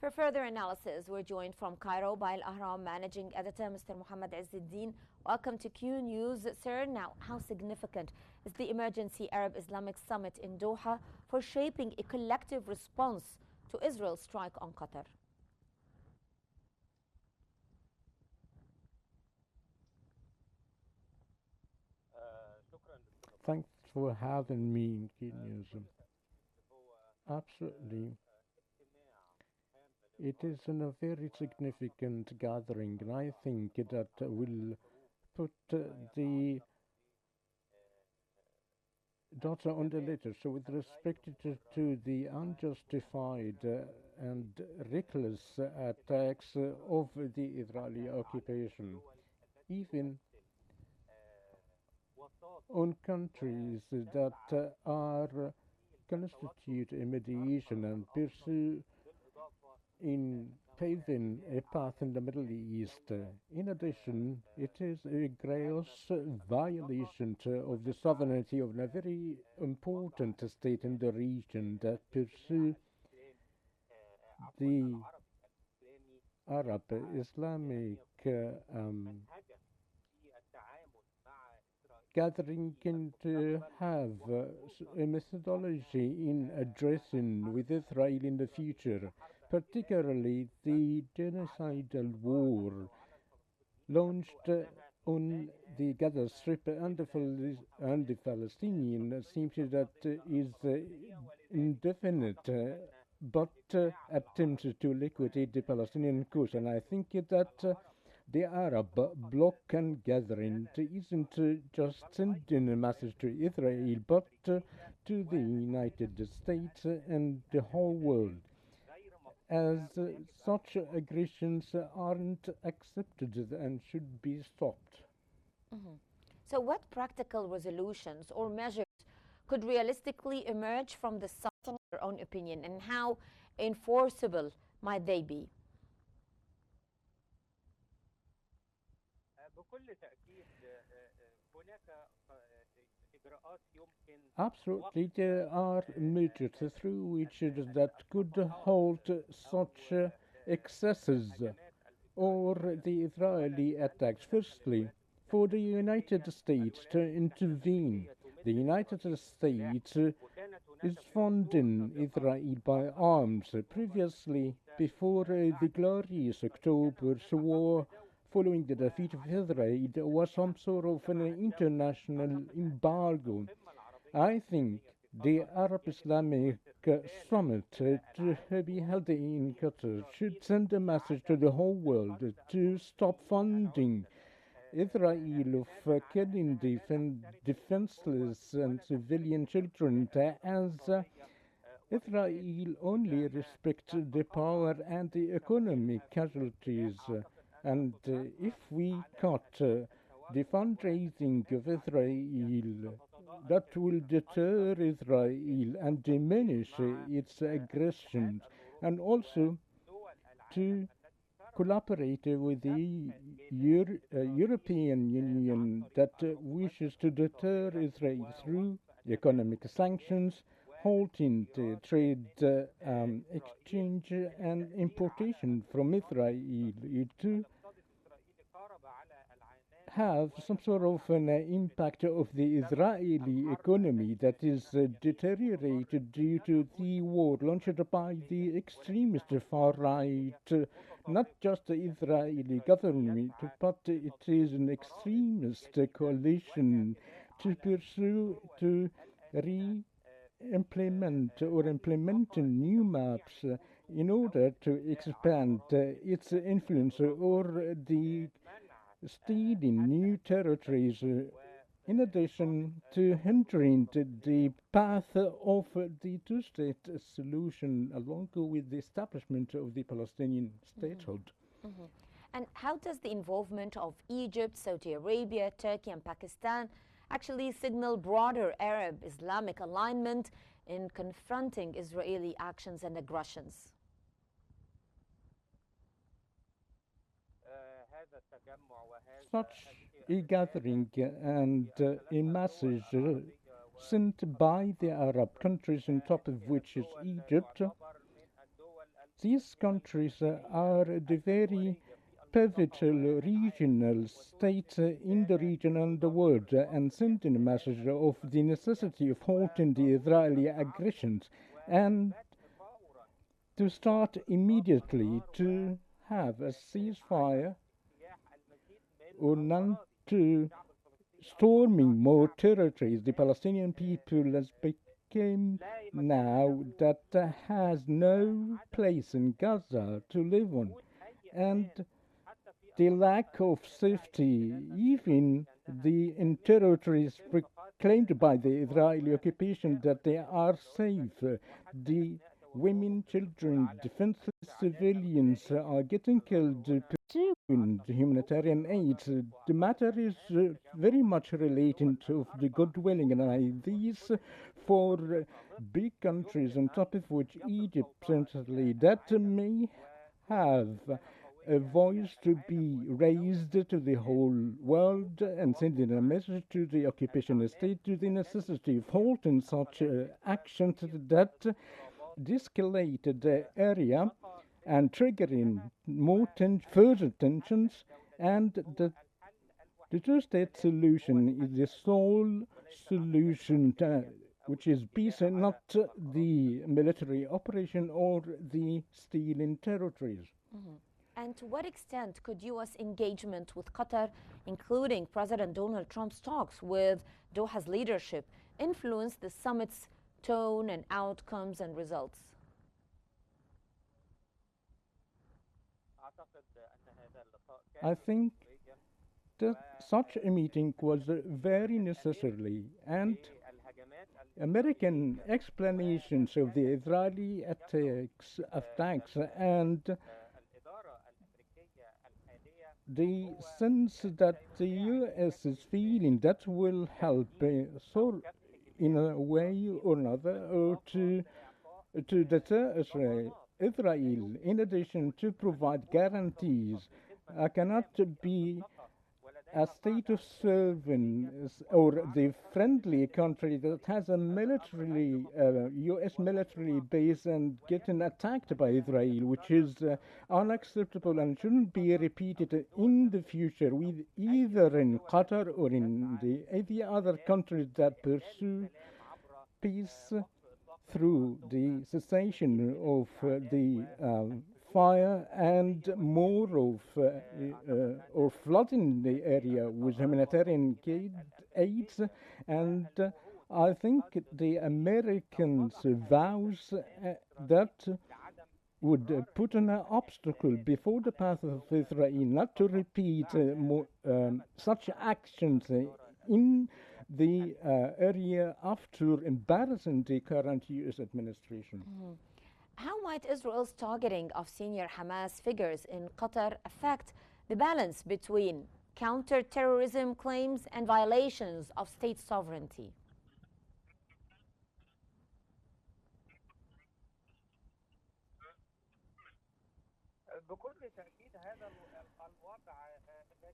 For further analysis, we're joined from Cairo by Al-Ahram managing editor, Mr. Mohammed Izzuddin. Welcome to Qnews, sir. Now, how significant is the Emergency Arab Islamic Summit in Doha for shaping a collective response to Israel's strike on Qatar? Thanks for having me in Qnews. Absolutely. It is a very significant gathering, and I think that will put the dot on the letter. So, with respect to the unjustified and reckless attacks of the Israeli occupation, even on countries that are constitute a mediation and pursue in paving a path in the Middle East. In addition, it is a gross violation of the sovereignty of a very important state in the region that pursue the Arab Islamic gathering can have a methodology in addressing with Israel in the future, particularly the genocidal war launched on the Gaza Strip and the Palestinian seems that is indefinite, but attempts to liquidate the Palestinian cause. And I think that the Arab bloc and gathering isn't just sending a message to Israel, but to the United States and the whole world, as such aggressions aren't accepted and should be stopped. So, what practical resolutions or measures could realistically emerge from the summit, in your own opinion, and how enforceable might they be? Absolutely, there are measures through which that could halt such excesses or the Israeli attacks. Firstly, for the United States to intervene. The United States is funding Israel by arms. Previously, before the glorious October's war, following the defeat of Israel, there was some sort of an international embargo. I think the Arab Islamic Summit to be held in Qatar should send a message to the whole world to stop funding Israel of killing defenseless and civilian children, as Israel only respects the power and the economic casualties. And if we cut the fundraising of Israel, that will deter Israel and diminish its aggressions, and also to collaborate with the European Union that wishes to deter Israel through economic sanctions, halting the trade exchange and importation from Israel, to have some sort of an impact of the Israeli economy that is deteriorated due to the war launched by the extremist far right, not just the Israeli government, but it is an extremist coalition to pursue to implement new maps in order to expand its influence or the stealing new territories, in addition to hindering the path of the two-state solution, along with the establishment of the Palestinian statehood. And how does the involvement of Egypt, Saudi Arabia, Turkey, and Pakistan actually signal broader Arab Islamic alignment in confronting Israeli actions and aggressions? Such a gathering and a message sent by the Arab countries, on top of which is Egypt, These countries are the very pivotal regional states in the region and the world and sending a message of the necessity of halting the Israeli aggressions and to start immediately to have a ceasefire or none to storming more territories. The Palestinian people has become now that has no place in Gaza to live on, and the lack of safety, even in territories proclaimed by the Israeli occupation that they are safe, the women, children, defenseless civilians are getting killed pursuing the humanitarian aid. The matter is very much relating to the goodwill and these for big countries, on top of which Egypt, certainly, that may have a voice to be raised to the whole world and sending a message to the occupation state to the necessity of halting such actions that de-escalate the area and triggering further tensions, and the two-state solution is the sole solution which is peace and not the military operation or the stealing territories. Mhm. And to what extent could U.S. engagement with Qatar, including President Donald Trump's talks with Doha's leadership, influence the summit's tone and outcomes and results? I think that such a meeting was very necessary, and American explanations of the Israeli attacks and the sense that the U.S. is feeling that will help so in a way or another to deter Israel, in addition to provide guarantees. I cannot be a state of servants or the friendly country that has a military U.S. military base and getting attacked by Israel, which is unacceptable and shouldn't be repeated in the future with either in Qatar or in the other countries that pursue peace through the cessation of the fire and more of flooding the area with humanitarian aids. And I think the Americans vows that would put an obstacle before the path of Israel not to repeat such actions in the area after embarrassing the current U.S. administration. Mm-hmm. How might Israel's targeting of senior Hamas figures in Qatar affect the balance between counter-terrorism claims and violations of state sovereignty?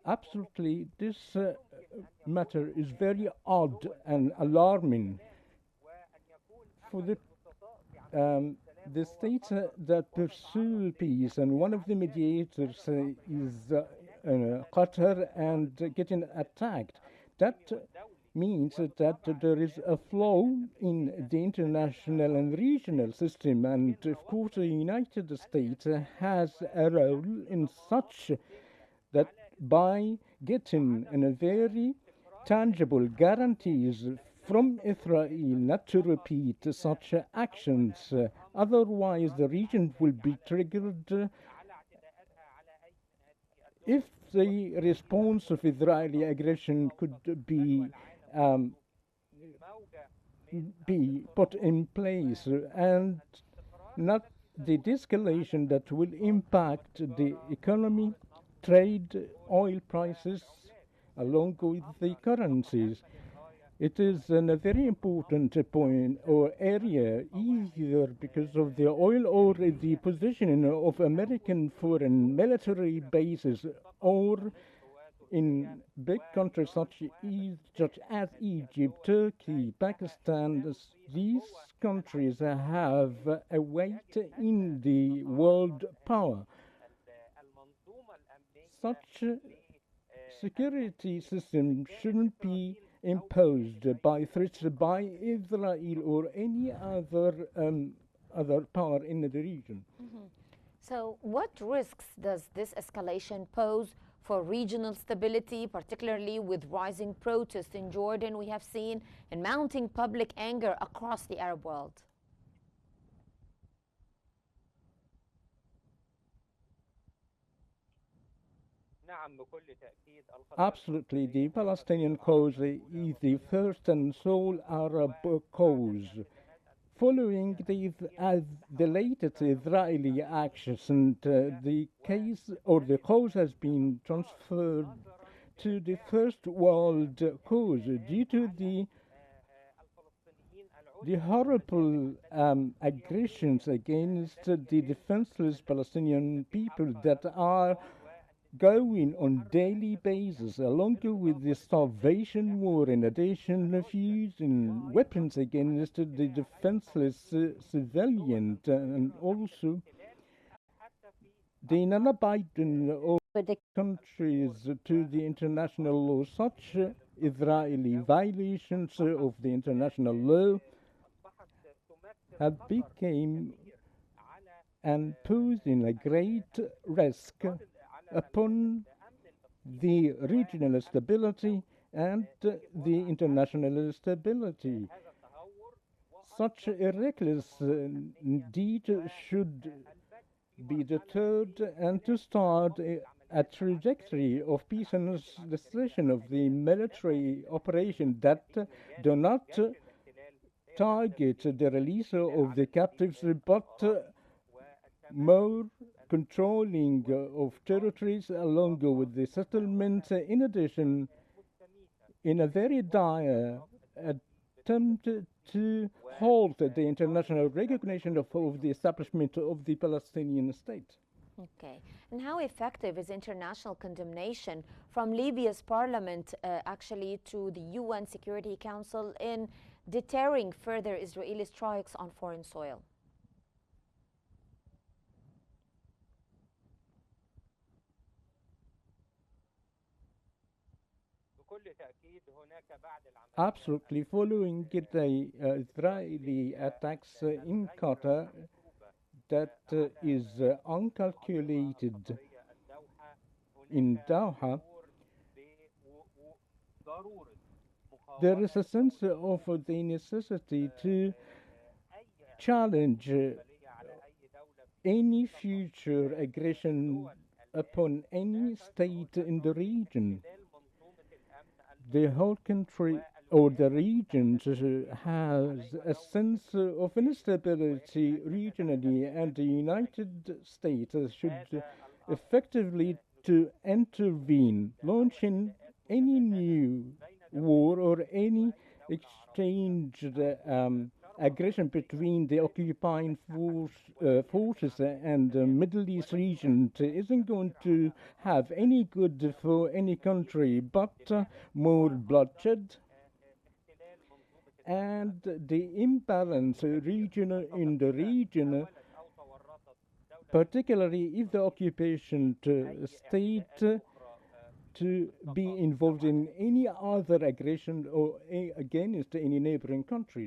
Absolutely, this matter is very odd and alarming for the states that pursue peace, and one of the mediators is Qatar and getting attacked. That means that there is a flaw in the international and regional system, and of course the United States has a role in such that by getting a very tangible guarantees from Israel not to repeat such actions. Otherwise, the region will be triggered if the response of Israeli aggression could be put in place and not the de-escalation that will impact the economy, trade, oil prices, along with the currencies. It is a very important point or area, either because of the oil or the positioning of American foreign military bases, or in big countries such as Egypt, Turkey, Pakistan, these countries have a weight in the world power. Such a security system shouldn't be imposed by threats by Israel or any other power in the region. So, what risks does this escalation pose for regional stability, particularly with rising protests in Jordan we have seen and mounting public anger across the Arab world? Absolutely, the Palestinian cause is the first and sole Arab cause. Following the latest Israeli actions, and the case or the cause has been transferred to the First World Cause due to the horrible aggressions against the defenseless Palestinian people that are going on daily basis, along with the starvation war, in addition of using weapons against the defenseless civilian, and also the non-abiding of the countries to the international law. Such Israeli violations of the international law have become and posing a great risk upon the regional stability and the international stability. Such a reckless deed should be deterred and to start a trajectory of peace and cessation of the military operation that do not target the release of the captives but more controlling of territories along with the settlements. In addition, in a very dire attempt to halt the international recognition of the establishment of the Palestinian state. Okay. And how effective is international condemnation from Libya's parliament actually to the UN Security Council in deterring further Israeli strikes on foreign soil? Absolutely. Following the Israeli attacks in Qatar, that is uncalculated in Doha, there is a sense of the necessity to challenge any future aggression upon any state in the region. The whole country or the region has a sense of instability regionally, and the United States should effectively to intervene, launching any new war or any exchanged aggression between the occupying forces and the Middle East region isn't going to have any good for any country but more bloodshed and the imbalance in the region, particularly if the occupation state to be involved in any other aggression or against any neighboring countries.